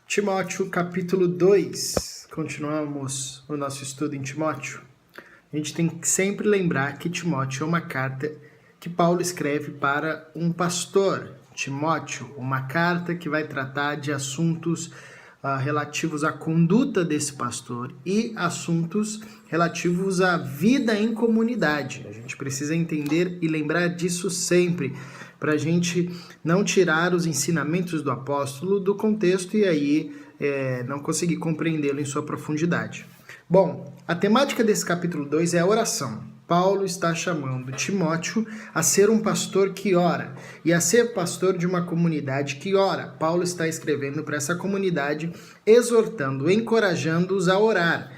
Timóteo, capítulo 2. Continuamos o nosso estudo em Timóteo. A gente tem que sempre lembrar que Timóteo é uma carta que Paulo escreve para um pastor. Timóteo, uma carta que vai tratar de assuntos relativos à conduta desse pastor e assuntos relativos à vida em comunidade. A gente precisa entender e lembrar disso sempre, para a gente não tirar os ensinamentos do apóstolo do contexto e aí não conseguir compreendê-lo em sua profundidade. Bom, a temática desse capítulo 2 é a oração. Paulo está chamando Timóteo a ser um pastor que ora e a ser pastor de uma comunidade que ora. Paulo está escrevendo para essa comunidade, exortando, encorajando-os a orar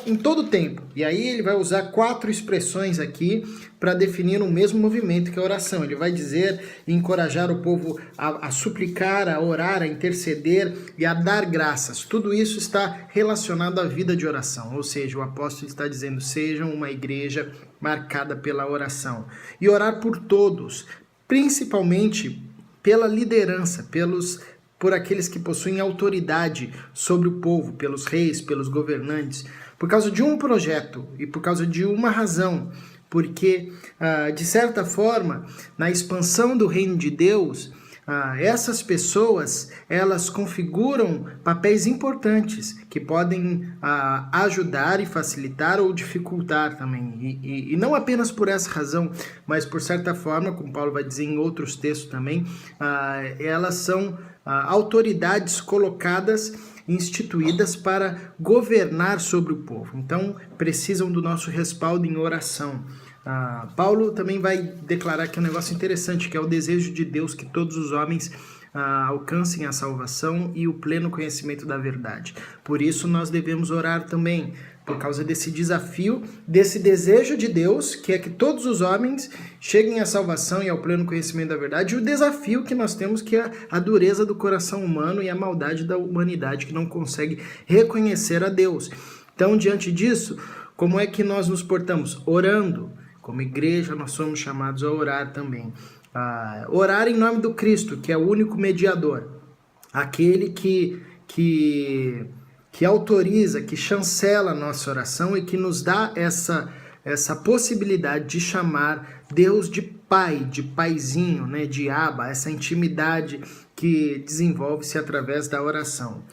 em todo o tempo. E aí ele vai usar 4 expressões aqui para definir o mesmo movimento que a oração. Ele vai dizer e encorajar o povo a suplicar, a orar, a interceder e a dar graças. Tudo isso está relacionado à vida de oração. Ou seja, o apóstolo está dizendo, sejam uma igreja marcada pela oração. E orar por todos, principalmente pela liderança, por aqueles que possuem autoridade sobre o povo, pelos reis, pelos governantes, por causa de um projeto e por causa de uma razão, porque, de certa forma, na expansão do reino de Deus, essas pessoas, elas configuram papéis importantes que podem ajudar e facilitar ou dificultar também. E não apenas por essa razão, mas por certa forma, como Paulo vai dizer em outros textos também, elas são autoridades colocadas, instituídas para governar sobre o povo. Então, precisam do nosso respaldo em oração. Paulo também vai declarar que é um negócio interessante, que é o desejo de Deus que todos os homens alcancem a salvação e o pleno conhecimento da verdade. Por isso, nós devemos orar também, por causa desse desafio, desse desejo de Deus, que é que todos os homens cheguem à salvação e ao pleno conhecimento da verdade, e o desafio que nós temos, que é a dureza do coração humano e a maldade da humanidade, que não consegue reconhecer a Deus. Então, diante disso, como é que nós nos portamos? Orando. Como igreja, nós somos chamados a orar também. Orar em nome do Cristo, que é o único mediador, aquele que autoriza, que chancela a nossa oração e que nos dá essa possibilidade de chamar Deus de Pai, de Paizinho, né, de Abba, essa intimidade que desenvolve-se através da oração.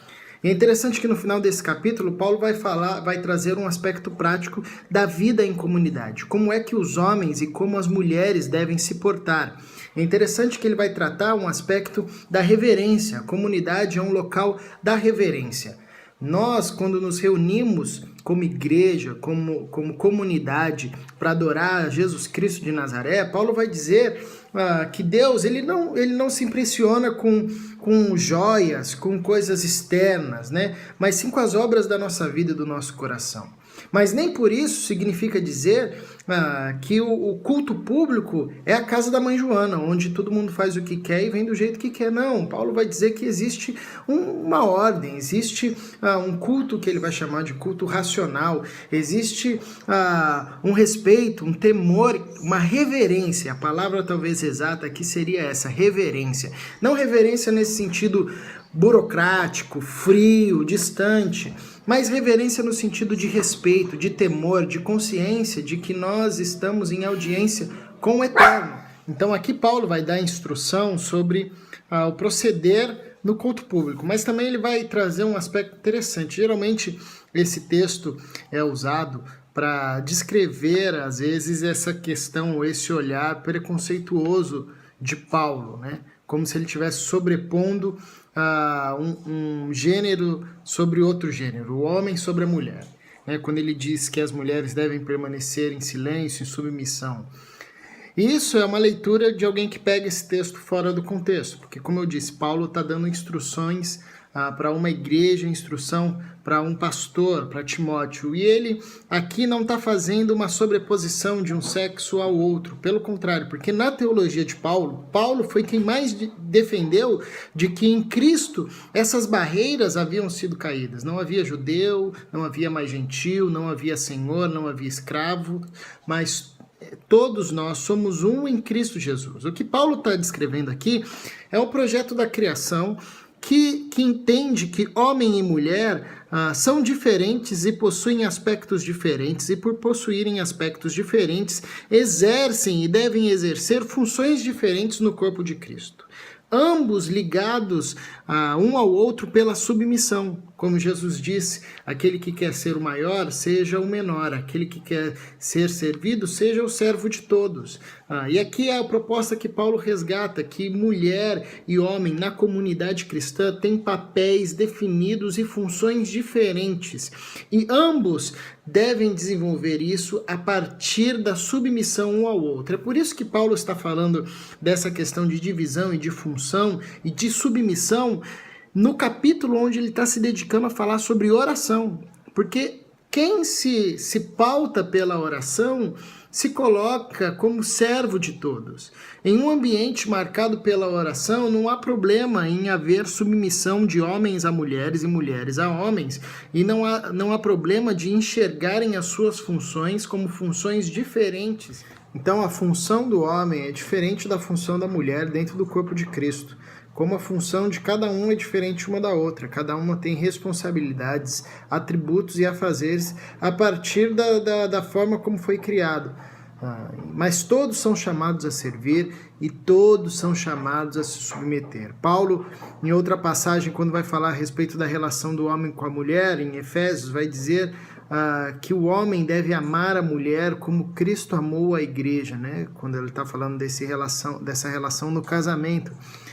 E é interessante que no final desse capítulo, Paulo vai trazer um aspecto prático da vida em comunidade. Como é que os homens e como as mulheres devem se portar. É interessante que ele vai tratar um aspecto da reverência. A comunidade é um local da reverência. Nós, quando nos reunimos como igreja, como comunidade, para adorar Jesus Cristo de Nazaré, Paulo vai dizer que Deus ele não se impressiona com joias, com coisas externas, né? Mas sim com as obras da nossa vida e do nosso coração. Mas nem por isso significa dizer que o culto público é a casa da mãe Joana, onde todo mundo faz o que quer e vem do jeito que quer. Não, Paulo vai dizer que existe uma ordem, existe um culto que ele vai chamar de culto racional, existe um respeito, um temor, uma reverência. A palavra talvez exata aqui seria essa, reverência. Não reverência nesse sentido burocrático, frio, distante, mas reverência no sentido de respeito, de temor, de consciência de que nós estamos em audiência com o Eterno. Então aqui Paulo vai dar instrução sobre o proceder no culto público, mas também ele vai trazer um aspecto interessante. Geralmente esse texto é usado para descrever, às vezes, essa questão, esse olhar preconceituoso de Paulo, né? Como se ele estivesse sobrepondo um gênero sobre outro gênero, o homem sobre a mulher, né? Quando ele diz que as mulheres devem permanecer em silêncio, em submissão. Isso é uma leitura de alguém que pega esse texto fora do contexto, porque, como eu disse, Paulo está dando instruções para uma igreja, instrução para um pastor, para Timóteo. E ele aqui não está fazendo uma sobreposição de um sexo ao outro. Pelo contrário, porque na teologia de Paulo, Paulo foi quem mais defendeu de que em Cristo essas barreiras haviam sido caídas. Não havia judeu, não havia mais gentil, não havia senhor, não havia escravo, mas todos nós somos um em Cristo Jesus. O que Paulo está descrevendo aqui é o projeto da criação que entende que homem e mulher são diferentes e possuem aspectos diferentes, e por possuírem aspectos diferentes, exercem e devem exercer funções diferentes no corpo de Cristo. Ambos ligados um ao outro pela submissão. Como Jesus disse, aquele que quer ser o maior, seja o menor. Aquele que quer ser servido, seja o servo de todos. E aqui é a proposta que Paulo resgata, que mulher e homem na comunidade cristã têm papéis definidos e funções diferentes. E ambos devem desenvolver isso a partir da submissão um ao outro. É por isso que Paulo está falando dessa questão de divisão e de função e de submissão no capítulo onde ele está se dedicando a falar sobre oração. Porque quem se pauta pela oração se coloca como servo de todos. Em um ambiente marcado pela oração, não há problema em haver submissão de homens a mulheres e mulheres a homens, e não há problema de enxergarem as suas funções como funções diferentes. Então, a função do homem é diferente da função da mulher dentro do corpo de Cristo. Como a função de cada um é diferente uma da outra. Cada uma tem responsabilidades, atributos e afazeres a partir da forma como foi criado. Mas todos são chamados a servir e todos são chamados a se submeter. Paulo, em outra passagem, quando vai falar a respeito da relação do homem com a mulher, em Efésios, vai dizer que o homem deve amar a mulher como Cristo amou a igreja, né? Quando ele está falando dessa relação no casamento.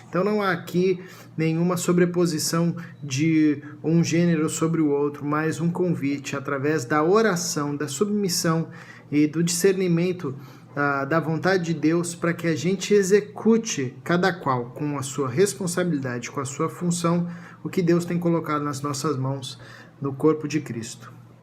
Então não há aqui nenhuma sobreposição de um gênero sobre o outro, mas um convite através da oração, da submissão e do discernimento da vontade de Deus para que a gente execute, cada qual com a sua responsabilidade, com a sua função, o que Deus tem colocado nas nossas mãos no corpo de Cristo.